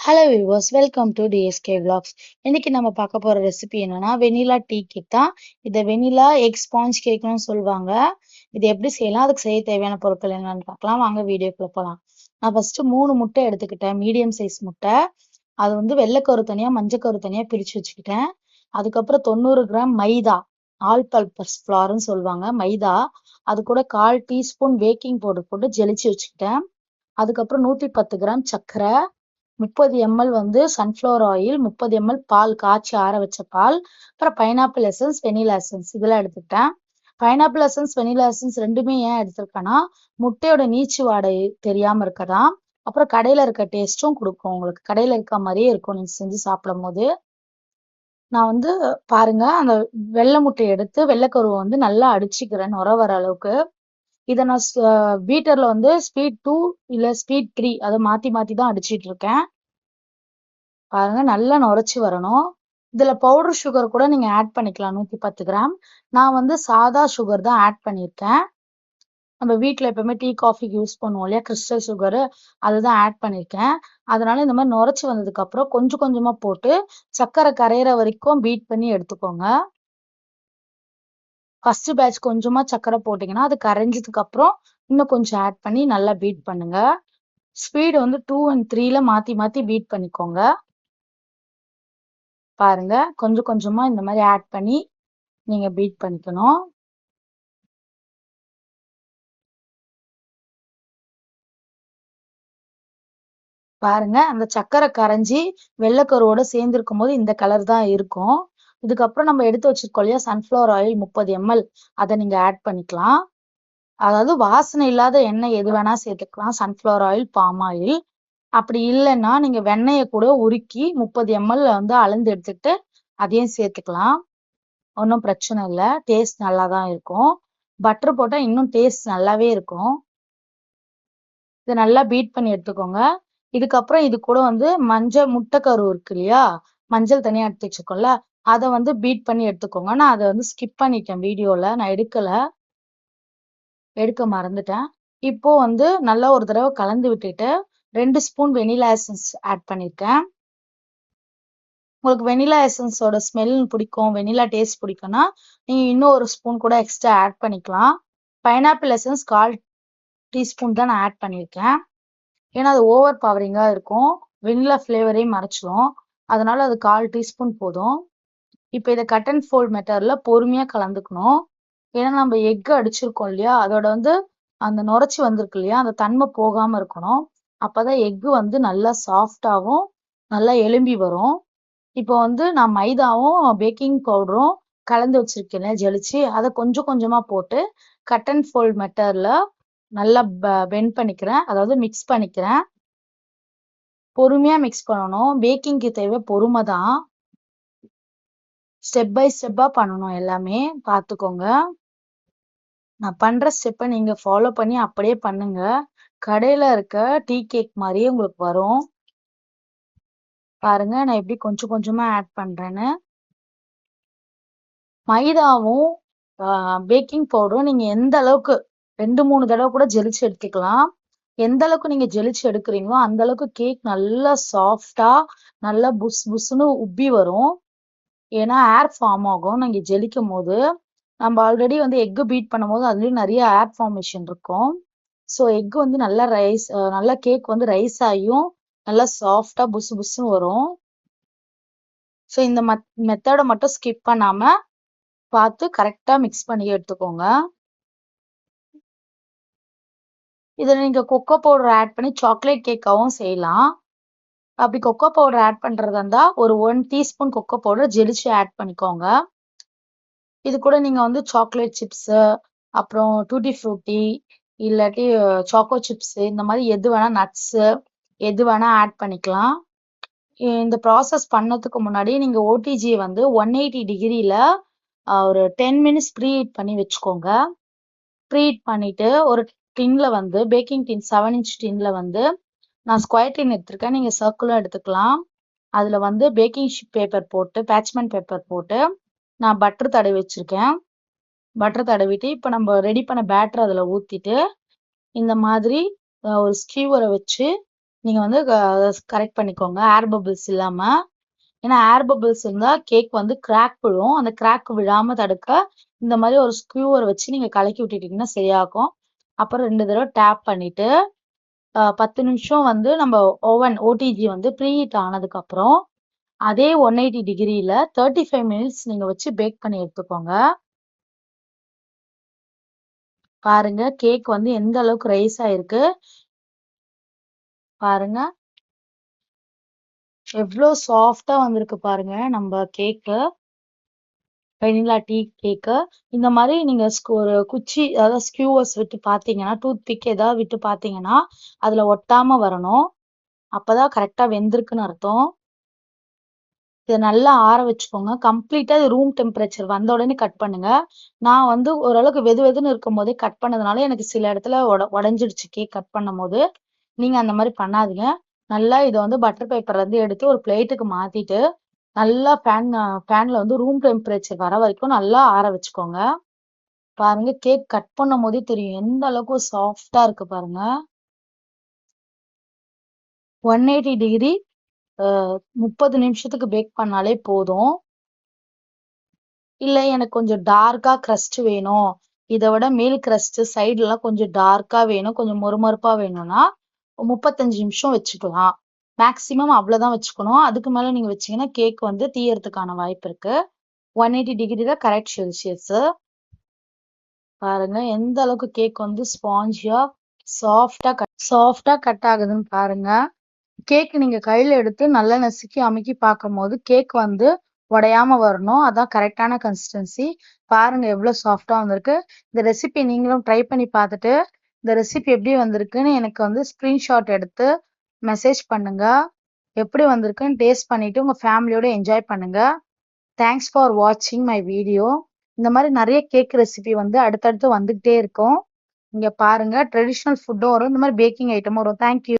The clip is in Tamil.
Hello viewers, welcome to TSK vlogs. இன்னைக்கு நம்ம பார்க்க போற ரெசிபி என்னன்னா வெனிலா டீ கேக் தான். இதை வெனிலா எக் ஸ்பாஞ்ச் கேக்னு சொல்லுவாங்க. இது எப்படி செய்யலாம், அதுக்கு செய்ய தேவையான பொருட்கள் என்னன்னு பார்க்கலாம். வாங்க வீடியோக்குள்ள போகலாம். நான் ஃபர்ஸ்ட் 3 முட்டை எடுத்துக்கிட்டேன், மீடியம் சைஸ் முட்டை. அது வந்து வெள்ளைக்கரு தனியா மஞ்சக்கரு தனியா பிரிச்சு வச்சுக்கிட்டேன். அதுக்கப்புறம் 90 கிராம் மைதா, ஆல் பர்பஸ் ஃப்ளார்னு சொல்லுவாங்க, மைதா. அது கூட 1/4 டீஸ்பூன் பேக்கிங் பவுடர் போட்டு ஜெலிச்சு வச்சுக்கிட்டேன். அதுக்கப்புறம் 110 கிராம் சர்க்கரை, 30 ml வந்து சன்ஃப்ளவர் ஆயில், 30 ml பால், காய்ச்சி ஆற வச்ச பால், அப்புறம் பைனாப்பிள் எசன்ஸ், வெனிலா எசன்ஸ் இதெல்லாம் எடுத்துக்கிட்டேன். பைனாப்பிள் எசன்ஸ், வெனிலா எசன்ஸ் ரெண்டுமே ஏன் எடுத்திருக்கேன்னா முட்டையோட நீச்சு வாடை தெரியாம இருக்கதான். அப்புறம் கடையில இருக்க டேஸ்ட்டும் கொடுக்கும், உங்களுக்கு கடையில இருக்க மாதிரியே இருக்கும் நீங்க செஞ்சு சாப்பிடும் போது. நான் வந்து பாருங்க, அந்த வெள்ளை முட்டையை எடுத்து வெள்ளைக்கருவை வந்து நல்லா அடிச்சுக்கிறேன் நுர வர அளவுக்கு. இதை நான் பீட்டர்ல வந்து ஸ்பீட் 2 இல்ல ஸ்பீட் 3 அதை மாத்தி மாத்தி தான் அடிச்சிட்டு இருக்கேன். பாருங்க, நல்லா நுரைச்சி வரணும். இதுல பவுடர் சுகர் கூட நீங்க ஆட் பண்ணிக்கலாம், 110 கிராம். நான் வந்து சாதா சுகர் தான் ஆட் பண்ணியிருக்கேன். நம்ம வீட்டுல எப்பவுமே டீ காஃபிக்கு யூஸ் பண்ணுவோம் இல்லையா, கிறிஸ்டல் சுகரு, அதுதான் ஆட் பண்ணியிருக்கேன். அதனால இந்த மாதிரி நுரைச்சி வந்ததுக்கு அப்புறம் கொஞ்சம் கொஞ்சமா போட்டு சர்க்கரை கரையிற வரைக்கும் பீட் பண்ணி எடுத்துக்கோங்க. ஃபர்ஸ்ட் பேட்ச் கொஞ்சமா சர்க்கரை போட்டீங்கன்னா அது கரைஞ்சதுக்கு அப்புறம் இன்னும் கொஞ்சம் ஆட் பண்ணி நல்லா பீட் பண்ணுங்க. ஸ்பீடு வந்து 2 and 3ல மாத்தி மாத்தி பீட் பண்ணிக்கோங்க. பாருங்க, கொஞ்சம் கொஞ்சமா இந்த மாதிரி ஆட் பண்ணி நீங்க பீட் பண்ணிக்கணும். பாருங்க, அந்த சர்க்கரை கரைஞ்சி வெள்ளைக்கருவோட சேர்ந்துருக்கும் போது இந்த கலர் தான் இருக்கும். இதுக்கப்புறம் நம்ம எடுத்து வச்சிருக்கோம் இல்லையா சன்ஃப்ளவர் ஆயில் 30 ml, அதை நீங்க ஆட் பண்ணிக்கலாம். அதாவது வாசனை இல்லாத எண்ணெய் எது வேணா சேர்த்துக்கலாம், சன்ஃப்ளவர் ஆயில், பாம் ஆயில். அப்படி இல்லைன்னா நீங்க வெண்ணெயை கூட உருக்கி 30 ml வந்து அளந்து எடுத்துட்டு அதையும் சேர்த்துக்கலாம், ஒன்றும் பிரச்சனை இல்லை, டேஸ்ட் நல்லா தான் இருக்கும். பட்டர் போட்டா இன்னும் டேஸ்ட் நல்லாவே இருக்கும். இதை நல்லா பீட் பண்ணி எடுத்துக்கோங்க. இதுக்கப்புறம் இது கூட வந்து முட்டைக்கரு இருக்கு இல்லையா, மஞ்சள் தனியா எடுத்து வச்சுக்கோங்கள, அதை வந்து பீட் பண்ணி எடுத்துக்கோங்க. நான் அதை வந்து ஸ்கிப் பண்ணிட்டேன் வீடியோல, நான் எடுக்க மறந்துட்டேன். இப்போ வந்து நல்லா ஒரு தடவை கலந்து விட்டுட்டு 2 ஸ்பூன் வெனிலா எசன்ஸ் ஆட் பண்ணிருக்கேன். உங்களுக்கு வெனிலா எசன்ஸோட ஸ்மெல் பிடிக்கும், வெனிலா டேஸ்ட் பிடிக்கும்னா நீங்க இன்னும் ஒரு ஸ்பூன் கூட எக்ஸ்ட்ரா ஆட் பண்ணிக்கலாம். பைனாப்பிள் எசன்ஸ் 1/4 டீஸ்பூன் தான் நான் ஆட் பண்ணியிருக்கேன். ஏன்னா அது ஓவர் பவரிங்கா இருக்கும், வெனிலா ஃப்ளேவரையும் மறைச்சிடும். அதனால அது 1/4 டீஸ்பூன் போதும். இப்போ இதை கட் அண்ட் ஃபோல்ட் மெத்தட்ல பொறுமையா கலந்துக்கணும். ஏன்னா நம்ம எக் அடிச்சிருக்கோம் இல்லையா, அதோட வந்து அந்த நுரைச்சி வந்திருக்கு இல்லையா, அந்த தன்மை போகாம இருக்கணும். அப்பதான் எக் வந்து நல்லா சாஃப்டாவும் நல்லா எலும்பி வரும். இப்போ வந்து நான் மைதாவும் பேக்கிங் பவுடரும் கலந்து வச்சிருக்கேன் ஜலிச்சு, அதை கொஞ்சம் கொஞ்சமா போட்டு கட் அண்ட் ஃபோல்ட் மெத்தட்ல நல்லா பெண்ட் பண்ணிக்கிறேன், அதாவது மிக்ஸ் பண்ணிக்கிறேன். பொறுமையா மிக்ஸ் பண்ணணும், பேக்கிங்க்கு தேவை பொறுமை தான். ஸ்டெப் பை ஸ்டெப்பா பண்ணணும், எல்லாமே பார்த்துக்கோங்க. நான் பண்ற ஸ்டெப்பை நீங்க ஃபாலோ பண்ணி அப்படியே பண்ணுங்க, கடையில இருக்க டீ கேக் மாதிரியே உங்களுக்கு வரும். பாருங்க, நான் எப்படி கொஞ்சம் கொஞ்சமா ஆட் பண்றேன்னு. மைதாவும் பேக்கிங் பவுடரும் நீங்க எந்த அளவுக்கு 2-3 தடவை கூட ஜெலிச்சு எடுத்துக்கலாம். எந்த அளவுக்கு நீங்க ஜெலிச்சு எடுக்கிறீங்களோ அந்த அளவுக்கு கேக் நல்லா சாஃப்டா நல்லா புஸ் புஸ்ன்னு உப்பி வரும். ஏன்னா ஏர் ஃபார்ம் ஆகும் நீங்க ஜெலிக்கும் போது. நம்ம ஆல்ரெடி வந்து எக்கு பீட் பண்ணும் போது அதுலயும் நிறைய ஏர் ஃபார்மேஷன் இருக்கும். ஸோ எக் வந்து நல்லா கேக் வந்து ரைஸ் ஆகியும் நல்லா சாஃப்டா புசு புஸ்ன்னு வரும். ஸோ இந்த மெத்தடை மட்டும் ஸ்கிப் பண்ணாம பார்த்து கரெக்டா மிக்ஸ் பண்ணி எடுத்துக்கோங்க. இதில் நீங்க கொக்கோ பவுடர் ஆட் பண்ணி சாக்லேட் கேக்காவும் செய்யலாம். அப்படி கொக்கோ பவுடர் ஆட் பண்றதா இருந்தா ஒரு 1 டீஸ்பூன் கொக்கோ பவுடர் ஜெலிச்சு ஆட் பண்ணிக்கோங்க. இது கூட நீங்க வந்து சாக்லேட் சிப்ஸ், அப்புறம் டூட்டி ஃப்ரூட்டி, இல்லாட்டி சாக்கோ சிப்ஸ், இந்த மாதிரி எது வேணா நட்ஸ் எது வேணா ஆட் பண்ணிக்கலாம். இந்த ப்ராசஸ் பண்ணதுக்கு முன்னாடி நீங்க ஓடிஜி வந்து 180 டிகிரில ஒரு 10 மினிட்ஸ் ப்ரீஹீட் பண்ணி வச்சுக்கோங்க. ப்ரீஹீட் பண்ணிட்டு ஒரு டின்ல வந்து பேக்கிங் டின் 7 inch டின்ல வந்து, நான் ஸ்கொயர் டின் எடுத்திருக்கேன், நீங்க சர்க்குலர் எடுத்துக்கலாம். அதுல வந்து பேக்கிங் பேப்பர் போட்டு பேட்ச்மெண்ட் பேப்பர் போட்டு நான் பட்டர் தடவி வச்சிருக்கேன். பட்டர் தடவிட்டு இப்போ நம்ம ரெடி பண்ண பேட்டர் அதில் ஊற்றிட்டு இந்த மாதிரி ஒரு ஸ்கியூவரை வச்சு நீங்க வந்து கரெக்ட் பண்ணிக்கோங்க ஏர் பபிள்ஸ் இல்லாம. ஏன்னா ஏர் பபிள்ஸ் இருந்தா கேக் வந்து கிராக் விழும். அந்த கிராக் விழாம தடுக்க இந்த மாதிரி ஒரு ஸ்க்யூவர் வச்சு நீங்க கலக்கி விட்டுட்டீங்கன்னா சரியாகும். அப்புறம் 2 தடவை டேப் பண்ணிட்டு 10 நிமிஷம் வந்து நம்ம ஓடிஜி வந்து ப்ரீஹீட் ஆனதுக்கு அப்புறம் அதே 180 டிகிரில 35 மினிட்ஸ் நீங்க வச்சு பேக் பண்ணி எடுத்துக்கோங்க. பாருங்க கேக் வந்து எந்த அளவுக்கு ரைஸ் ஆயிருக்கு பாருங்க. எவ்வளோ சாஃப்டா வந்திருக்கு பாருங்க நம்ம கேக்கு, வெனிலா டீ கேக்கு. இந்த மாதிரி நீங்க ஒரு குச்சி அதாவது ஸ்கியூவர்ஸ் விட்டு பாத்தீங்கன்னா, டூத் பிக் ஏதாவது விட்டு பாத்தீங்கன்னா அதுல ஒட்டாம வரணும். அப்பதான் கரெக்டா வெந்திருக்குன்னு அர்த்தம். இதை நல்லா ஆற வச்சுக்கோங்க. கம்ப்ளீட்டா இது ரூம் டெம்பரேச்சர் வந்த உடனே கட் பண்ணுங்க. நான் வந்து ஓரளவுக்கு வெது வெதுன்னு இருக்கும் போதே கட் பண்ணதுனால எனக்கு சில இடத்துல உடஞ்சிடுச்சு கேக் கட் பண்ணும் போது. நீங்க அந்த மாதிரி பண்ணாதீங்க. நல்லா இதை வந்து பட்டர் பேப்பர்ல இருந்து எடுத்து ஒரு பிளேட்டுக்கு மாத்திட்டு நல்லா ஃபேன்ல வந்து ரூம் டெம்பரேச்சர் வர வரைக்கும் நல்லா ஆற வச்சுக்கோங்க. பாருங்க கேக் கட் பண்ணும் போதே தெரியும் எந்த அளவுக்கு சாஃப்டா இருக்கு பாருங்க. 180 டிகிரி 30 நிமிஷத்துக்கு பேக் பண்ணாலே போதும். இல்ல எனக்கு கொஞ்சம் டார்க்கா crust வேணும், இதை விட மேல் crust சைடுல எல்லாம் கொஞ்சம் டார்க்கா வேணும், கொஞ்சம் மொறுமொறுப்பா வேணும்னா 35 நிமிஷம் வச்சுக்கலாம். மேக்சிமம் அவ்வளவுதான் வச்சுக்கணும். அதுக்கு மேல நீங்க வச்சீங்கன்னா கேக் வந்து தீயறதுக்கான வாய்ப்பு இருக்கு. 180 டிகிரி தான் கரெக்ட் செல்சியஸ். பாருங்க எந்த அளவுக்கு கேக் வந்து ஸ்பாஞ்சியா சாஃப்டா கட் ஆகுதுன்னு பாருங்க. கேக் நீங்க கையில எடுத்து நல்லா நசுக்கி அமுக்கி பார்க்கும் போது கேக் வந்து உடையாம வரணும். அதான் கரெக்டான கன்சிஸ்டன்சி. பாருங்க எவ்வளவு சாஃப்டா வந்திருக்கு. இந்த ரெசிபி நீங்களும் ட்ரை பண்ணி பார்த்துட்டு இந்த ரெசிபி எப்படி வந்திருக்குன்னு எனக்கு வந்து ஸ்கிரீன்ஷாட் எடுத்து மெசேஜ் பண்ணுங்க. எப்படி வந்திருக்குன்னு டேஸ்ட் பண்ணிட்டு உங்க ஃபேமிலியோட என்ஜாய் பண்ணுங்க. தேங்க்ஸ் ஃபார் வாட்சிங் மை வீடியோ. இந்த மாதிரி நிறைய கேக் ரெசிபி வந்து அடுத்தடுத்து வந்துகிட்டே இருக்கும். இங்க பாருங்க ட்ரெடிஷ்னல் ஃபுட்டும் வரும், இந்த மாதிரி பேக்கிங் ஐட்டமும் வரும். தேங்க்யூ.